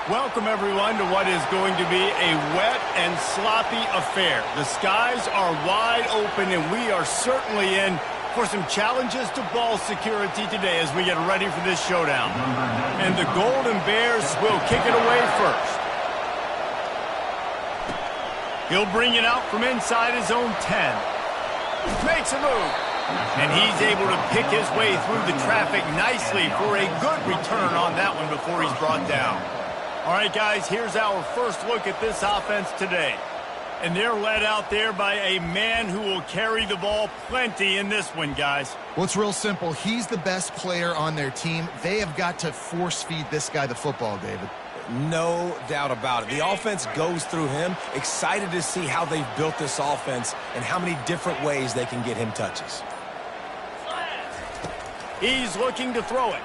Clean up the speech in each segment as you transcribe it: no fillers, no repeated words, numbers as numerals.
Welcome, everyone, to what is going to be a wet and sloppy affair. The skies are wide open, and we are certainly in for some challenges to ball security today as we get ready for this showdown. And the Golden Bears will kick it away first. He'll bring it out from inside his own 10. Makes a move. And he's able to pick his way through the traffic nicely for a good return on that one before he's brought down. All right, guys, here's our first look at this offense today. And they're led out there by a man who will carry the ball plenty in this one, guys. Well, it's real simple. He's the best player on their team. They have got to force-feed this guy the football, David. No doubt about it. The offense goes through him. Excited to see how they've built this offense and how many different ways they can get him touches. He's looking to throw it.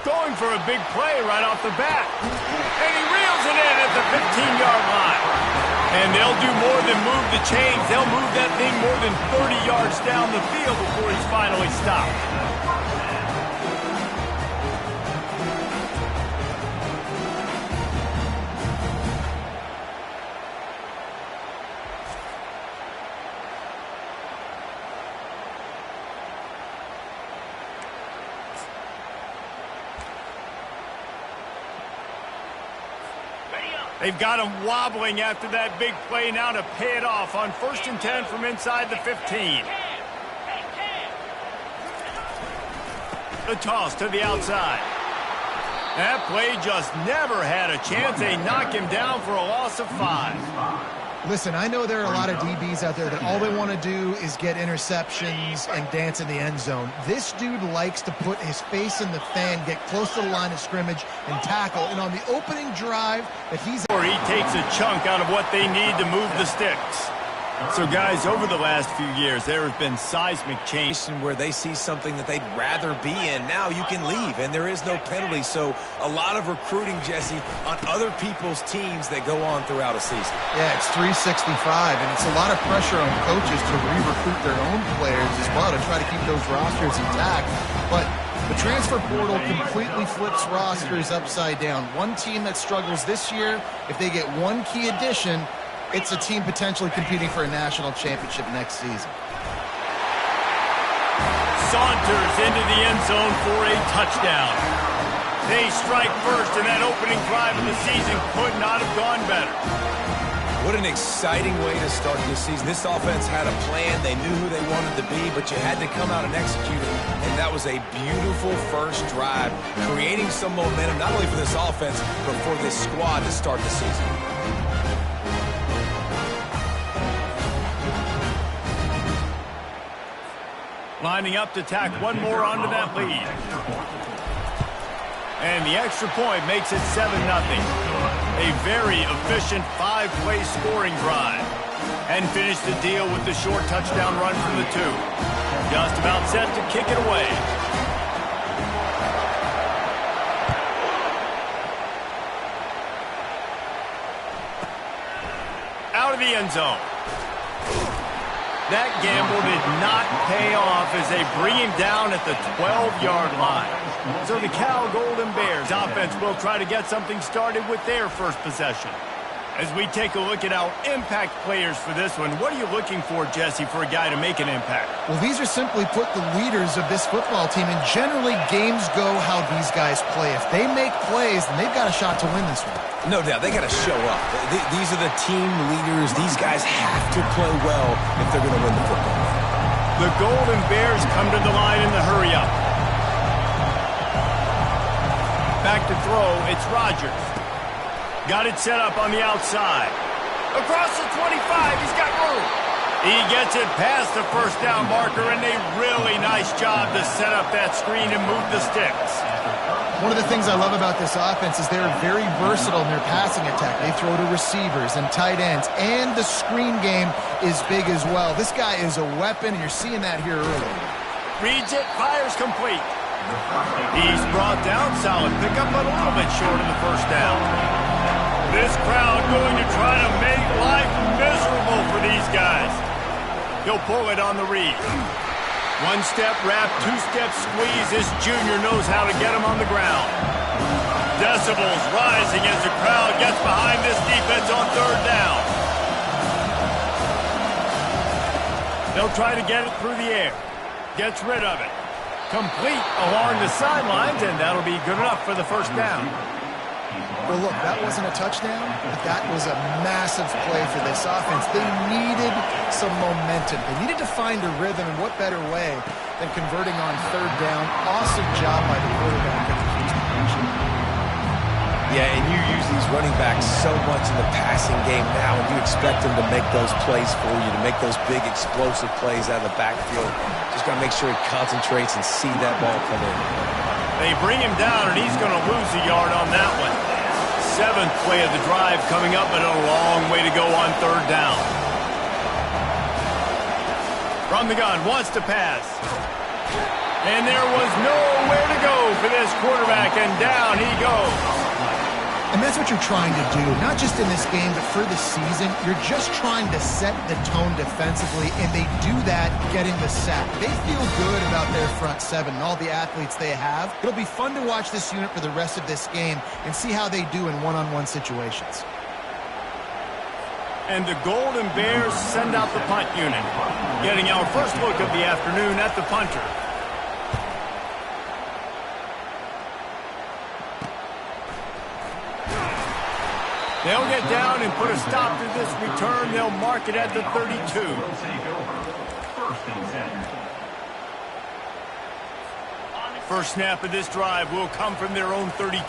Going for a big play right off the bat. And he reels it in at the 15-yard line. And they'll do more than move the chains. They'll move that thing more than 30 yards down the field before he's finally stopped. They've got him wobbling after that big play now to pay it off on 1st and 10 from inside the 15. The toss to the outside. That play just never had a chance. They knock him down for a loss of 5. Listen, I know there are a lot of DBs out there that all they want to do is get interceptions and dance in the end zone. This dude likes to put his face in the fan, get close to the line of scrimmage, and tackle. And on the opening drive that he takes a chunk out of what they need to move the sticks. So, guys, over the last few years, there has been seismic change where they see something that they'd rather be in. Now you can leave, and there is no penalty. So a lot of recruiting, Jesse, on other people's teams that go on throughout a season. Yeah, it's 365, and it's a lot of pressure on coaches to re-recruit their own players as well to try to keep those rosters intact. But the transfer portal completely flips rosters upside down. One team that struggles this year, if they get one key addition, it's a team potentially competing for a national championship next season. Saunters into the end zone for a touchdown. They strike first, and that opening drive of the season could not have gone better. What an exciting way to start this season. This offense had a plan. They knew who they wanted to be, but you had to come out and execute it. And that was a beautiful first drive, creating some momentum, not only for this offense, but for this squad to start the season. Lining up to tack one more onto that lead. And the extra point makes it 7-0. A very efficient 5-play scoring drive. And finish the deal with the short touchdown run from the 2. Just about set to kick it away. Out of the end zone. That gamble did not pay off as they bring him down at the 12-yard line. So the Cal Golden Bears offense will try to get something started with their first possession. As we take a look at our impact players for this one, what are you looking for, Jesse, for a guy to make an impact? Well, these are simply put the leaders of this football team, and generally games go how these guys play. If they make plays, then they've got a shot to win this one. No doubt. They got to show up. These are the team leaders. These guys have to play well if they're going to win the football game. The Golden Bears come to the line in the hurry-up. Back to throw, it's Rodgers. Got it set up on the outside. Across the 25, he's got room. He gets it past the first down marker, and a really nice job to set up that screen and move the sticks. One of the things I love about this offense is they're very versatile in their passing attack. They throw to receivers and tight ends, and the screen game is big as well. This guy is a weapon, and you're seeing that here early. Reads it, fires complete. He's brought down, solid pickup, but a little bit short of the first down. This crowd going to try to make life miserable for these guys. He'll pull it on the read. One-step wrap, two-step squeeze. This junior knows how to get him on the ground. decibels rising as the crowd gets behind this defense on third down. They'll try to get it through the air. Gets rid of it. Complete along the sidelines, and that'll be good enough for the first down. Well, look, that wasn't a touchdown, but that was a massive play for this offense. They needed some momentum. They needed to find a rhythm, and what better way than converting on third down. Awesome job by the quarterback of the Houston Texans. Yeah, and you use these running backs so much in the passing game now, and you expect them to make those plays for you, to make those big explosive plays out of the backfield. Just got to make sure he concentrates and see that ball come in. They bring him down, and he's going to lose a yard on that one. 7th play of the drive coming up, but a long way to go on third down. From the gun, wants to pass. And there was nowhere to go for this quarterback, and down he goes. And that's what you're trying to do, not just in this game, but for the season. You're just trying to set the tone defensively, and they do that getting the sack. They feel good about their front seven and all the athletes they have. It'll be fun to watch this unit for the rest of this game and see how they do in one-on-one situations. And the Golden Bears send out the punt unit, getting our first look of the afternoon at the punter. They'll get down and put a stop to this return. They'll mark it at the 32. First snap of this drive will come from their own 32.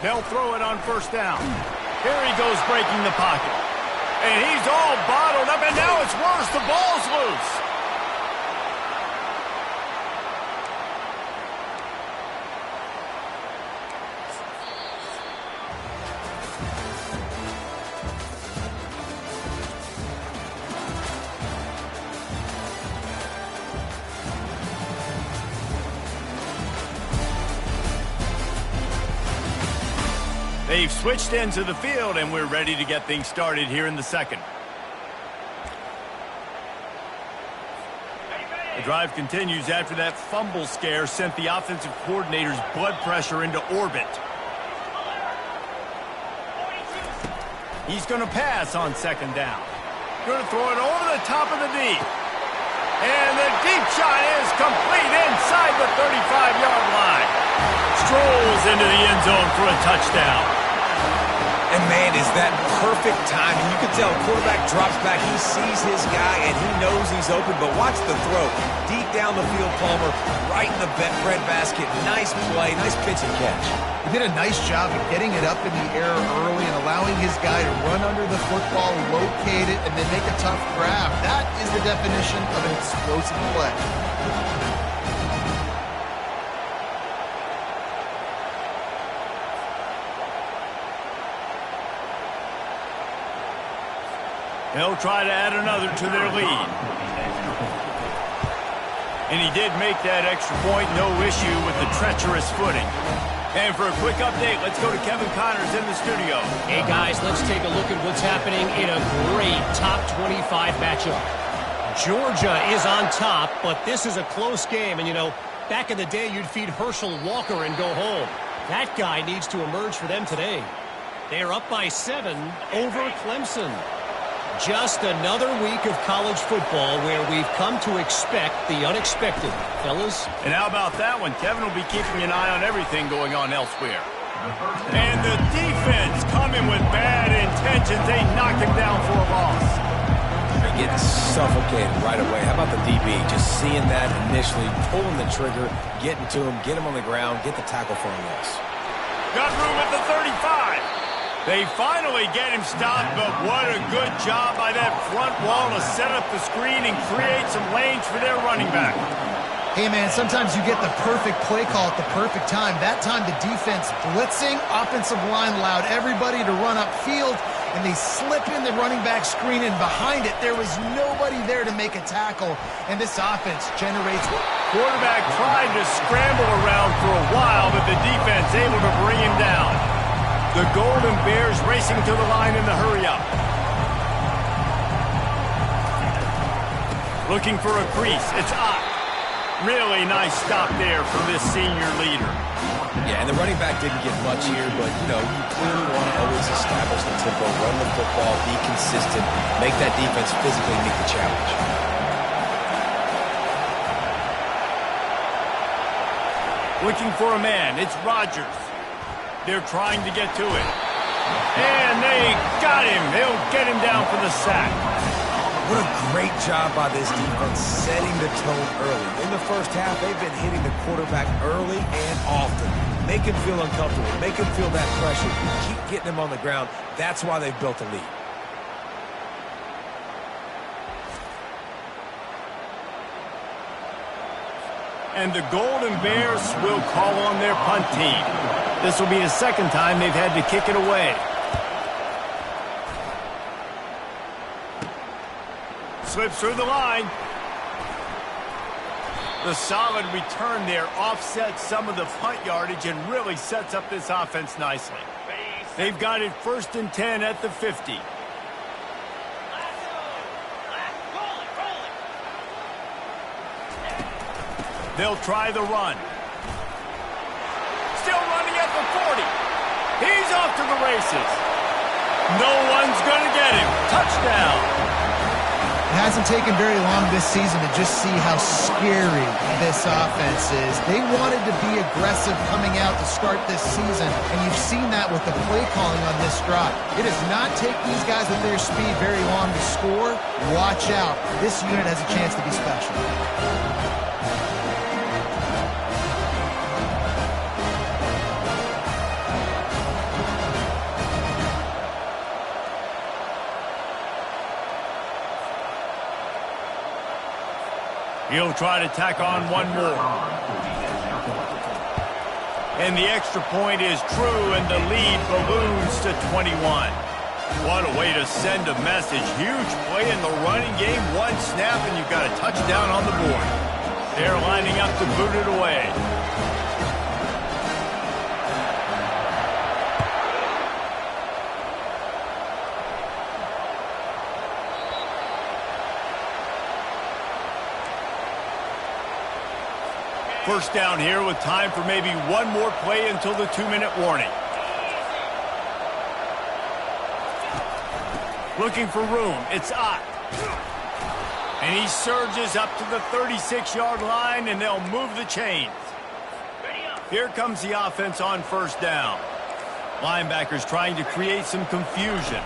They'll throw it on first down. Here he goes breaking the pocket. And he's all bottled up, and now it's worse. The ball's loose. They've switched into the field, and we're ready to get things started here in the second. The drive continues after that fumble scare sent the offensive coordinator's blood pressure into orbit. He's going to pass on second down. Going to throw it over the top of the D. And the deep shot is complete inside the 35-yard line. Strolls into the end zone for a touchdown. And, man, is that perfect timing. You can tell quarterback drops back. He sees his guy, and he knows he's open. But watch the throw. Deep down the field, Palmer, right in the bread basket. Nice play, nice pitch and catch. He did a nice job of getting it up in the air early and allowing his guy to run under the football, locate it, and then make a tough grab. That is the definition of an explosive play. They'll try to add another to their lead. And he did make that extra point, no issue with the treacherous footing. And for a quick update, let's go to Kevin Connors in the studio. Hey, guys, let's take a look at what's happening in a great top 25 matchup. Georgia is on top, but this is a close game. And, you know, back in the day, you'd feed Herschel Walker and go home. That guy needs to emerge for them today. They are up by 7 over Clemson. Just another week of college football where we've come to expect the unexpected, fellas. And how about that one? Kevin will be keeping an eye on everything going on elsewhere. And the defense coming with bad intentions. They knock him down for a loss. They're getting suffocated right away. How about the DB? Just seeing that initially, pulling the trigger, getting to him, get him on the ground, get the tackle for a loss. Got room at the 35. They finally get him stopped, but what a good job by that front wall to set up the screen and create some lanes for their running back. Hey, man, sometimes you get the perfect play call at the perfect time. That time the defense blitzing, offensive line allowed everybody to run upfield, and they slip in the running back screen, and behind it there was nobody there to make a tackle, and this offense generates. Quarterback tried to scramble around for a while, but the defense able to bring him down. The Golden Bears racing to the line in the hurry-up. Looking for a crease. It's up. Really nice stop there from this senior leader. Yeah, and the running back didn't get much here, but, you know, you clearly want to always establish the tempo, run the football, be consistent, make that defense physically meet the challenge. Looking for a man. It's Rodgers. They're trying to get to it. And they got him. They'll get him down for the sack. What a great job by this defense setting the tone early. In the first half, they've been hitting the quarterback early and often. Make him feel uncomfortable. Make him feel that pressure. Keep getting him on the ground. That's why they've built a lead. And the Golden Bears will call on their punt team. This will be the second time they've had to kick it away. Slips through the line. The solid return there offsets some of the punt yardage and really sets up this offense nicely. They've got it 1st and 10 at the 50. They'll try the run. Still running at the 40. He's off to the races. No one's going to get him. Touchdown. It hasn't taken very long this season to just see how scary this offense is. They wanted to be aggressive coming out to start this season, and you've seen that with the play calling on this drive. It does not take these guys with their speed very long to score. Watch out. This unit has a chance to be special. He'll try to tack on one more. And the extra point is true, and the lead balloons to 21. What a way to send a message. Huge play in the running game. One snap, and you've got a touchdown on the board. They're lining up to boot it away. First down here with time for maybe one more play until the 2-minute warning. Looking for room. It's Ott. And he surges up to the 36-yard line, and they'll move the chains. Here comes the offense on first down. Linebackers trying to create some confusion.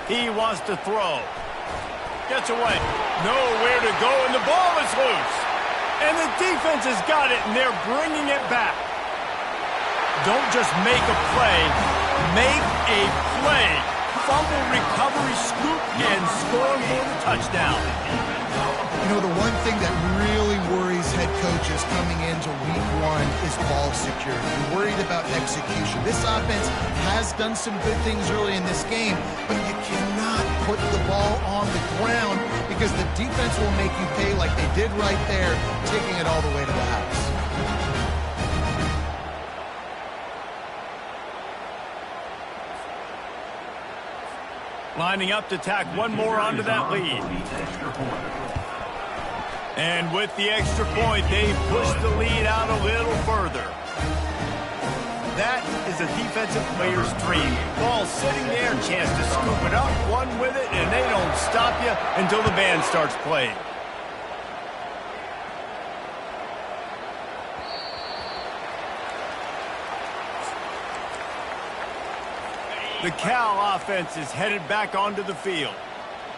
He wants to throw. Gets away. Nowhere to go, and the ball is loose. And the defense has got it, and they're bringing it back. Don't just make a play. Make a play. Fumble recovery, scoop, and score for the touchdown. You know, the one thing that really worries head coaches coming into week one is ball security. You're worried about execution. This offense has done some good things early in this game, but you cannot put the ball on the ground because the defense will make you pay like they did right there, taking it all the way to the house. Lining up to tack one more onto that lead. And with the extra point, they've pushed the lead out a little further. That is a defensive player's dream. Ball sitting there, chance to scoop it up, one with it, and they don't stop you until the band starts playing. The Cal offense is headed back onto the field.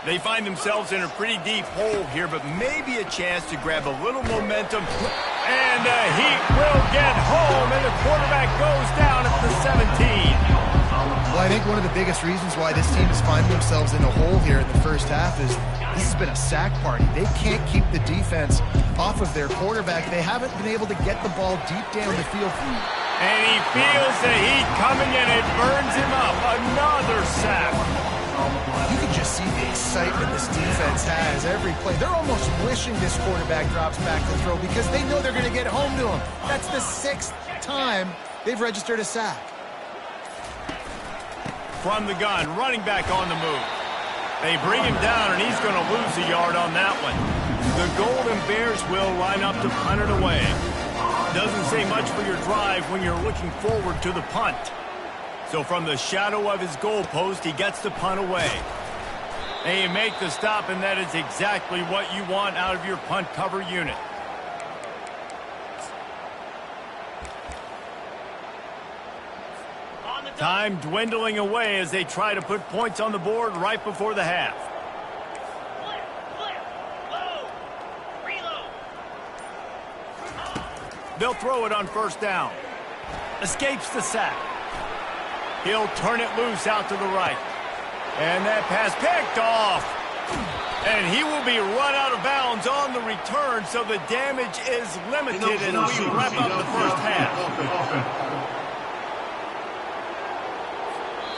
They find themselves in a pretty deep hole here, but maybe a chance to grab a little momentum. And he will get home, and the quarterback goes down at the 17. Well, I think one of the biggest reasons why this team is finding themselves in a hole here in the first half is this has been a sack party. They can't keep the defense off of their quarterback. They haven't been able to get the ball deep down the field. And he feels the heat coming, and it burns him up. Another sack. You can just see the excitement this defense has every play. They're almost wishing this quarterback drops back to throw because they know they're going to get home to him. That's the 6th time they've registered a sack. From the gun, running back on the move. They bring him down, and he's going to lose a yard on that one. The Golden Bears will line up to punt it away. Doesn't say much for your drive when you're looking forward to the punt. So from the shadow of his goalpost, he gets the punt away. They make the stop, and that is exactly what you want out of your punt cover unit. Time dwindling away as they try to put points on the board right before the half. They'll throw it on first down. Escapes the sack. He'll turn it loose out to the right. And that pass picked off. And he will be run out of bounds on the return, so the damage is limited as we wrap up the first half.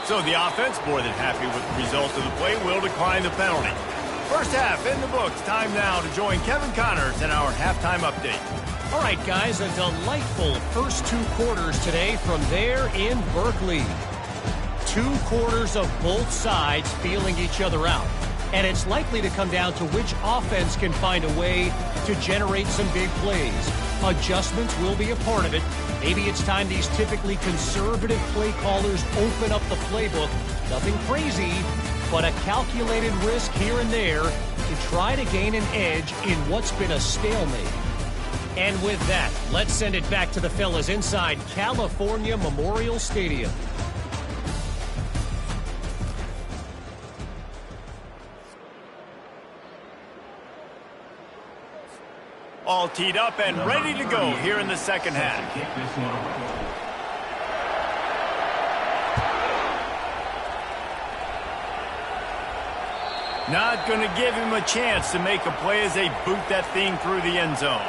So the offense, more than happy with the result of the play, will decline the penalty. First half in the books. Time now to join Kevin Connors in our halftime update. All right, guys, a delightful first 2 quarters today from there in Berkeley. 2 quarters of both sides feeling each other out. And it's likely to come down to which offense can find a way to generate some big plays. Adjustments will be a part of it. Maybe it's time these typically conservative play callers open up the playbook. Nothing crazy, but a calculated risk here and there to try to gain an edge in what's been a stalemate. And with that, let's send it back to the fellas inside California Memorial Stadium. All teed up and ready to go here in the second half. Not going to give him a chance to make a play as they boot that thing through the end zone.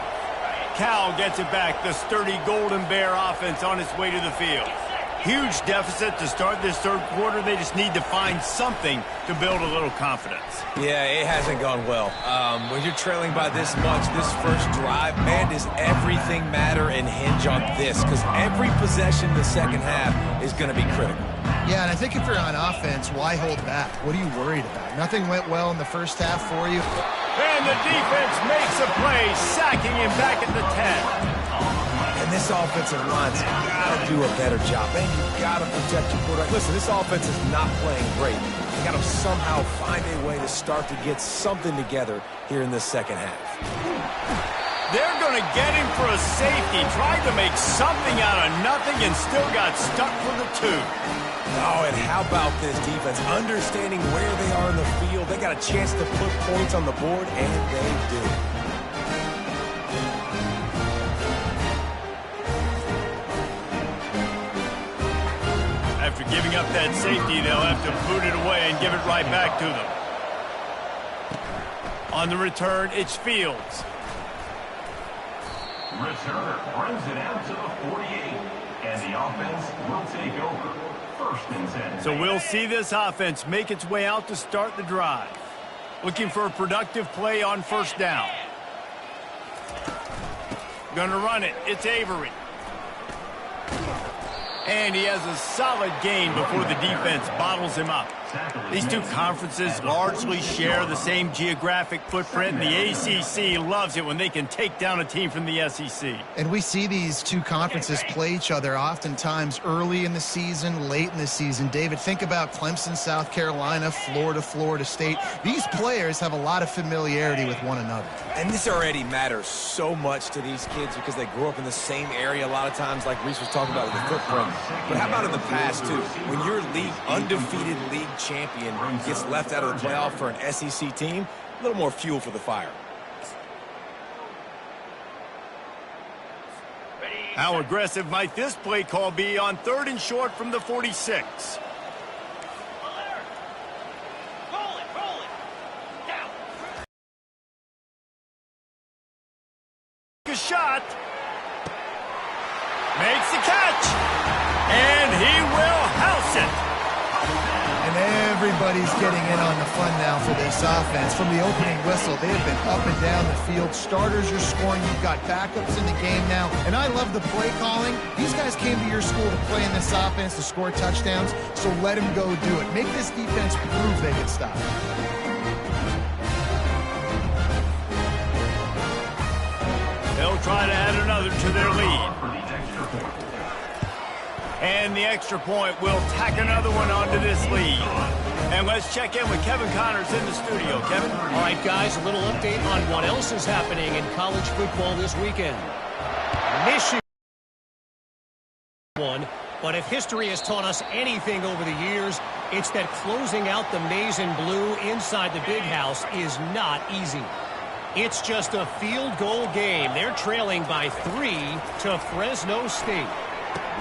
Cal gets it back. The sturdy Golden Bear offense on its way to the field. Huge deficit to start this third quarter. They just need to find something to build a little confidence. Yeah, it hasn't gone well. When you're trailing by this much, this first drive, man, does everything matter and hinge on this? Because every possession in the second half is going to be critical. Yeah, and I think if you're on offense, why hold back? What are you worried about? Nothing went well in the first half for you. And the defense makes a play, sacking him back at the 10. And this offensive line's got to do a better job. Man, you've got to protect your quarterback. Listen, this offense is not playing great. They got to somehow find a way to start to get something together here in the second half. They're going to get him for a safety. Tried to make something out of nothing and still got stuck for the 2. Oh, and how about this defense? Understanding where they are in the field. They got a chance to put points on the board, and they do. After giving up that safety, they'll have to boot it away and give it right back to them. On the return, it's Fields. Returner brings it out to the 48, and the offense will take over. First and 10. So we'll see this offense make its way out to start the drive. Looking for a productive play on first down. Gonna run it. It's Avery. And he has a solid gain before the defense bottles him up. These two conferences largely share the same geographic footprint, and the ACC loves it when they can take down a team from the SEC. And we see these two conferences play each other oftentimes early in the season, late in the season. David, think about Clemson, South Carolina, Florida, Florida State. These players have a lot of familiarity with one another. And this already matters so much to these kids because they grew up in the same area a lot of times, like Reese was talking about with the footprint. But how about in the past, too? When your undefeated league champion gets left out of the playoff for an SEC team, a little more fuel for the fire. How aggressive might this play call be on 3rd and short from the 46? A shot. Makes the catch. And he will house it. And And everybody's getting in on the fun now for this offense. From the opening whistle, they have been up and down the field. Starters are scoring. You've got backups in the game now. And I love the play calling. These guys came to your school to play in this offense to score touchdowns, so let them go do it. Make this defense prove they can stop. They'll try to add another to their lead. And the extra point will tack another one onto this lead. And let's check in with Kevin Connors in the studio. Kevin? All right, guys, a little update on what else is happening in college football this weekend. Michigan won, but if history has taught us anything over the years, it's that closing out the maize and blue inside the big house is not easy. It's just a field goal game. They're trailing by 3 to Fresno State.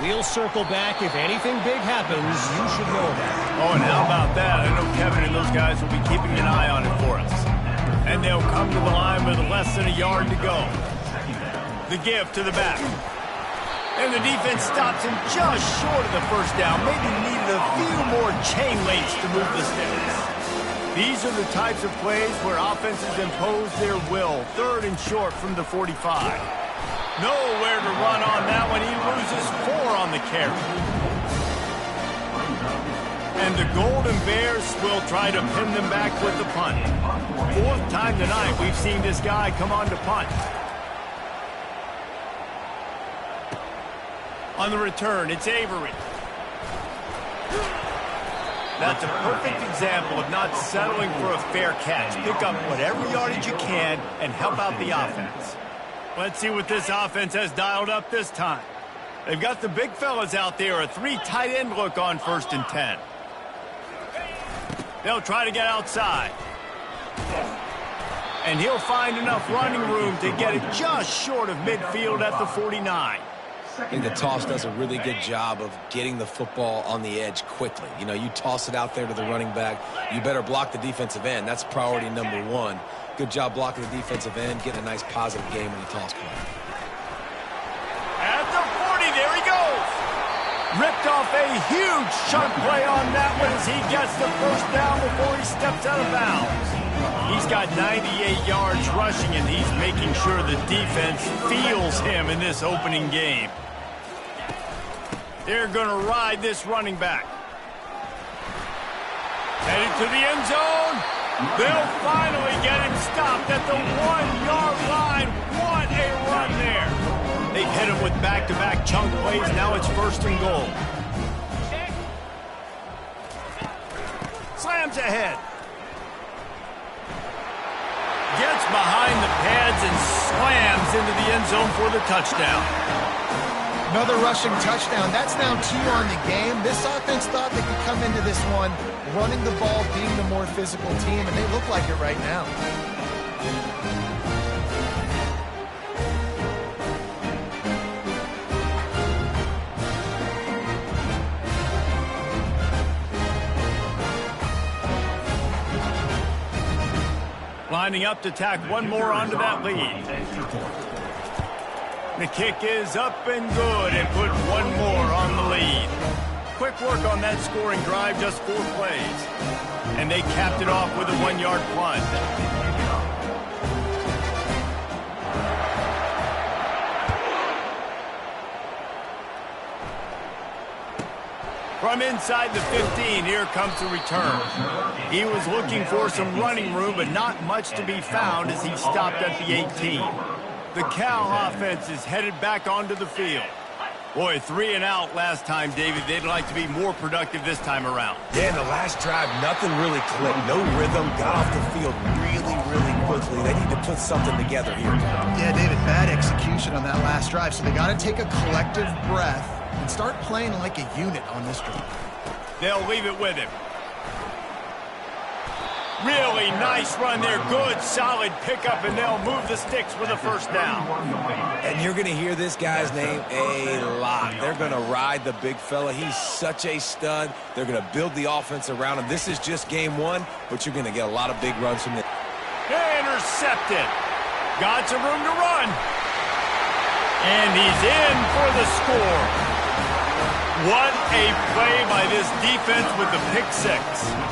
We'll circle back. If anything big happens, you should know about it. Oh, and how about that? I know Kevin and those guys will be keeping an eye on it for us. And they'll come to the line with less than a yard to go. The give to the back. And the defense stops him just short of the first down. Maybe needed a few more chain links to move the sticks. These are the types of plays where offenses impose their will. 3rd and short from the 45. Nowhere to run on that one. He loses 4 on the carry. And the Golden Bears will try to pin them back with the punt. 4th time tonight we've seen this guy come on to punt. On the return, it's Avery. That's a perfect example of not settling for a fair catch. Pick up whatever yardage you can and help out the offense. Let's see what this offense has dialed up this time. They've got the big fellas out there, a 3 tight end look on 1st and 10. They'll try to get outside. And he'll find enough running room to get it just short of midfield at the 49. I think the toss does a really good job of getting the football on the edge quickly. You know, you toss it out there to the running back, you better block the defensive end. That's priority number 1. Good job blocking the defensive end, getting a nice positive game on the toss point. At the 40, there he goes. Ripped off a huge chunk play on that one as he gets the first down before he steps out of bounds. He's got 98 yards rushing, and he's making sure the defense feels him in this opening game. They're going to ride this running back. Headed to the end zone. They'll finally get him stopped at the 1-yard line. What a run there. They've hit him with back-to-back chunk plays. Now it's 1st and goal. Slams ahead. Gets behind the pads and slams into the end zone for the touchdown. Another rushing touchdown. That's now 2 on the game. This offense thought they could come into this one running the ball, being the more physical team, and they look like it right now. Lining up to tack one more onto that lead. The kick is up and good and put one more on the lead. Quick work on that scoring drive, just 4 plays. And they capped it off with a 1-yard punt. From inside the 15, here comes the return. He was looking for some running room, but not much to be found as he stopped at the 18. The Cal offense is headed back onto the field. Boy, 3 and out last time, David. They'd like to be more productive this time around. Yeah, in the last drive, nothing really clicked. No rhythm, got off the field really quickly. They need to put something together here. Yeah, David, bad execution on that last drive, so they got to take a collective breath and start playing like a unit on this drive. They'll leave it with him. Really nice run there. Good, solid pickup, and they'll move the sticks with a first down. And you're going to hear this guy's name a lot. They're going to ride the big fella. He's such a stud. They're going to build the offense around him. This is just game 1, but you're going to get a lot of big runs from this. Intercepted. Got some room to run. And he's in for the score. What a play by this defense with the pick six.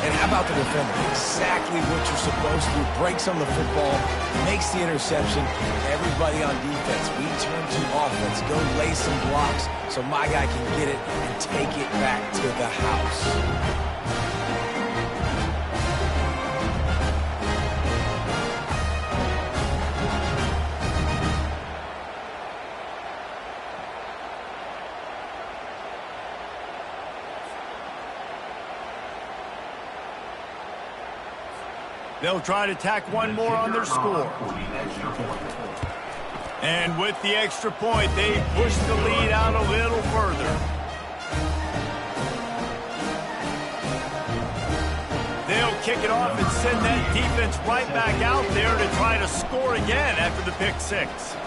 And how about the defender? Exactly what you're supposed to do. Breaks on the football, makes the interception. Everybody on defense, we turn to offense. Go lay some blocks so my guy can get it and take it back to the house. They'll try to tack one more on their score. And with the extra point, they push the lead out a little further. They'll kick it off and send that defense right back out there to try to score again after the pick six.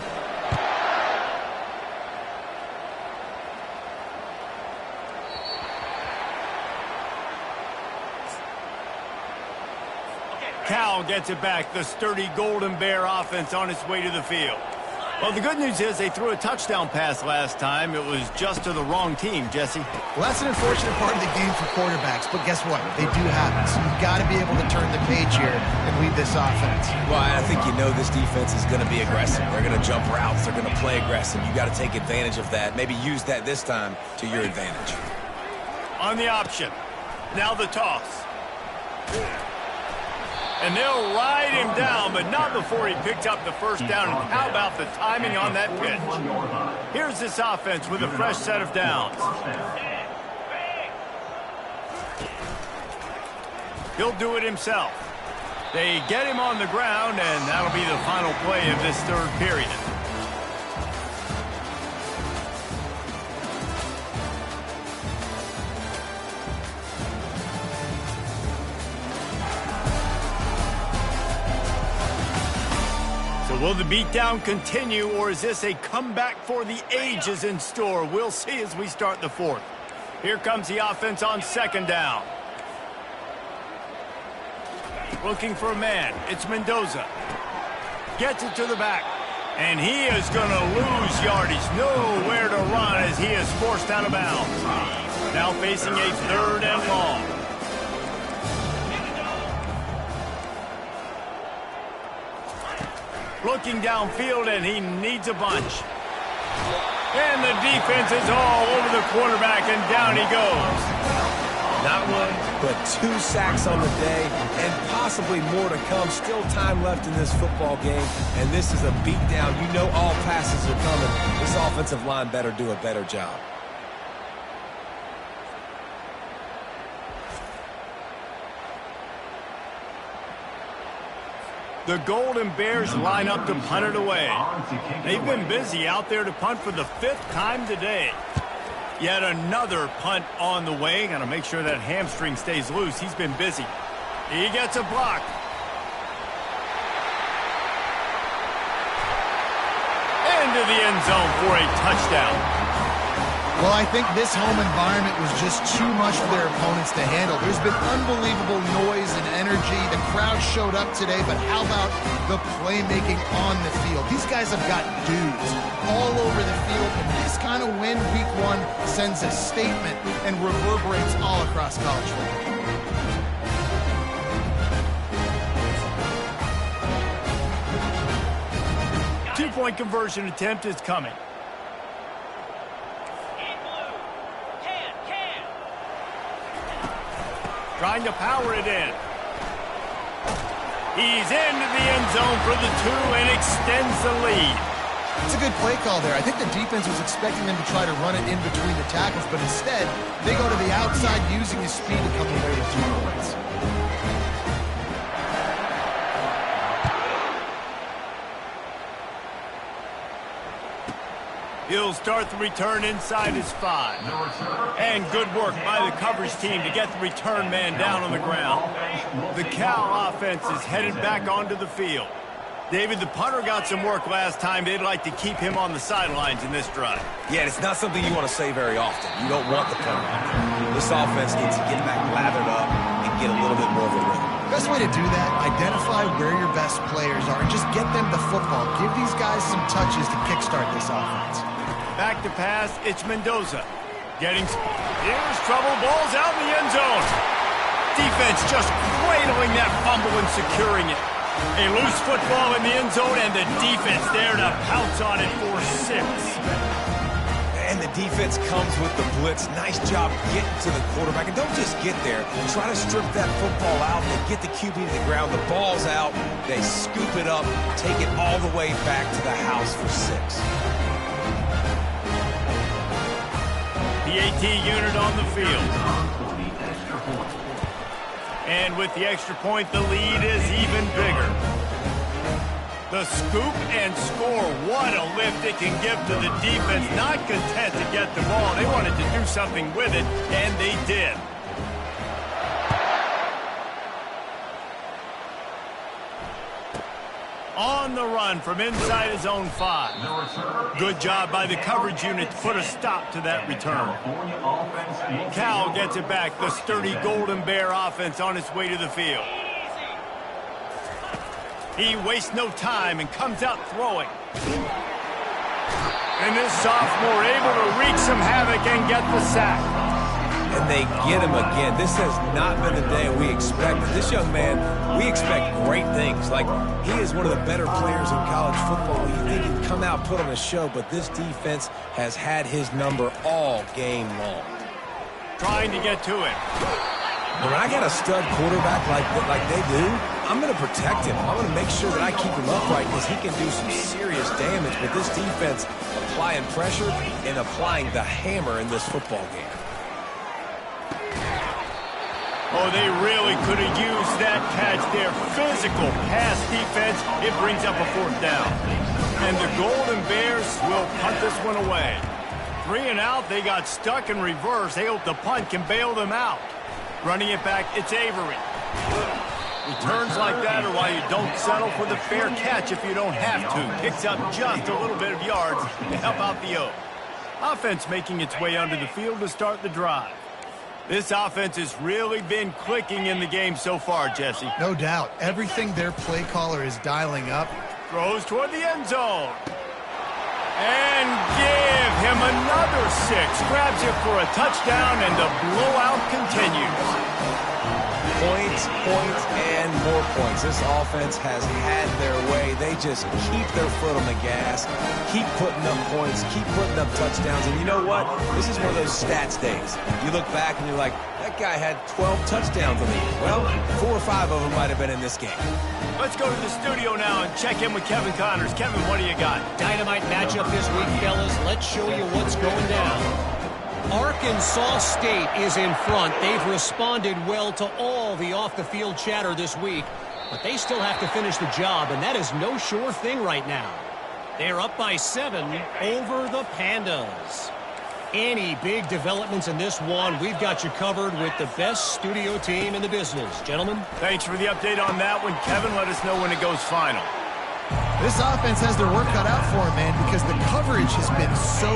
Cal gets it back. The sturdy Golden Bear offense on its way to the field. Well, the good news is they threw a touchdown pass last time. It was just to the wrong team, Jesse. Well, that's an unfortunate part of the game for quarterbacks, but guess what? They do happen, so you've got to be able to turn the page here and lead this offense. Well, I think you know this defense is going to be aggressive. They're going to jump routes. They're going to play aggressive. You got to take advantage of that. Maybe use that this time to your advantage. On the option. Now the toss. And they'll ride him down, but not before he picked up the first down. And how about the timing on that pitch? Here's this offense with a fresh set of downs. He'll do it himself. They get him on the ground, and that'll be the final play of this third period. Will the beatdown continue, or is this a comeback for the ages in store? We'll see as we start the fourth. Here comes the offense on second down. Looking for a man. It's Mendoza. Gets it to the back. And he is going to lose yardage. Nowhere to run as he is forced out of bounds. Now facing a third and long. Looking downfield, and he needs a bunch. And the defense is all over the quarterback, and down he goes. Not one, but 2 sacks on the day, and possibly more to come. Still time left in this football game, and this is a beatdown. You know all passes are coming. This offensive line better do a better job. The Golden Bears line up to punt it away. They've been busy out there to punt for the 5th time today. Yet another punt on the way. Got to make sure that hamstring stays loose. He's been busy. He gets a block. Into the end zone for a touchdown. Well, I think this home environment was just too much for their opponents to handle. There's been unbelievable noise and energy. The crowd showed up today, but how about the playmaking on the field? These guys have got dudes all over the field, and this kind of win week 1 sends a statement and reverberates all across college football. Two-point conversion attempt is coming. Trying to power it in. He's into the end zone for the 2 and extends the lead. It's a good play call there. I think the defense was expecting them to try to run it in between the tackles, but instead, they go to the outside using his speed to come away with 2 points. He'll start the return inside his 5. And good work by the coverage team to get the return man down on the ground. The Cal offense is headed back onto the field. David, the punter got some work last time. They'd like to keep him on the sidelines in this drive. Yeah, it's not something you want to say very often. You don't want the punter out there. This offense needs to get back lathered up and get a little bit more of a rhythm. Best way to do that, identify where your best players are and just get them the football. Give these guys some touches to kickstart this offense. Back to pass, it's Mendoza. Here's trouble. Ball's out in the end zone. Defense just cradling that fumble and securing it. A loose football in the end zone, and the defense there to pounce on it for 6. And the defense comes with the blitz. Nice job getting to the quarterback. And don't just get there. Try to strip that football out and get the QB to the ground. The ball's out. They scoop it up, take it all the way back to the house for 6. The AT unit on the field. And with the extra point, the lead is even bigger. The scoop and score. What a lift it can give to the defense. Not content to get the ball. They wanted to do something with it, and they did. On the run from inside his own 5. Good job by the coverage unit to put a stop to that return. Cal gets it back. The sturdy Golden Bear offense on its way to the field. He wastes no time and comes out throwing. And this sophomore able to wreak some havoc and get the sack. And they get him again. This has not been the day we expected. This young man, we expect great things. Like, he is one of the better players in college football. You think he'd come out, put on a show, but this defense has had his number all game long. Trying to get to it. When I got a stud quarterback like they do, I'm going to protect him. I'm going to make sure that I keep him upright because he can do some serious damage. But this defense applying pressure and applying the hammer in this football game. Oh, they really could have used that catch there. Physical pass defense. It brings up a 4th down. And the Golden Bears will punt this one away. 3 and out. They got stuck in reverse. They hope the punt can bail them out. Running it back, it's Avery. Returns like that are why you don't settle for the fair catch if you don't have to. Picks up just a little bit of yards to help out the O. Offense making its way onto the field to start the drive. This offense has really been clicking in the game so far, Jesse. No doubt. Everything their play caller is dialing up. Throws toward the end zone. And give him another 6. Grabs it for a touchdown, and the blowout continues. Points, and more points. This offense has had their way. They just keep their foot on the gas, keep putting up points, keep putting up touchdowns. And you know what? This is one of those stats days. You look back and you're like, that guy had 12 touchdowns on the year. Well, 4 or 5 of them might have been in this game. Let's go to the studio now and check in with Kevin Connors. Kevin, what do you got? Dynamite matchup this week, fellas. Let's show you what's going down. Arkansas State is in front. They've responded well to all the off-the-field chatter this week, but they still have to finish the job, and that is no sure thing right now. They're up by 7 over the Pandas. Any big developments in this one, we've got you covered with the best studio team in the business. Gentlemen? Thanks for the update on that one. Kevin, let us know when it goes final. This offense has their work cut out for them, man, because the coverage has been so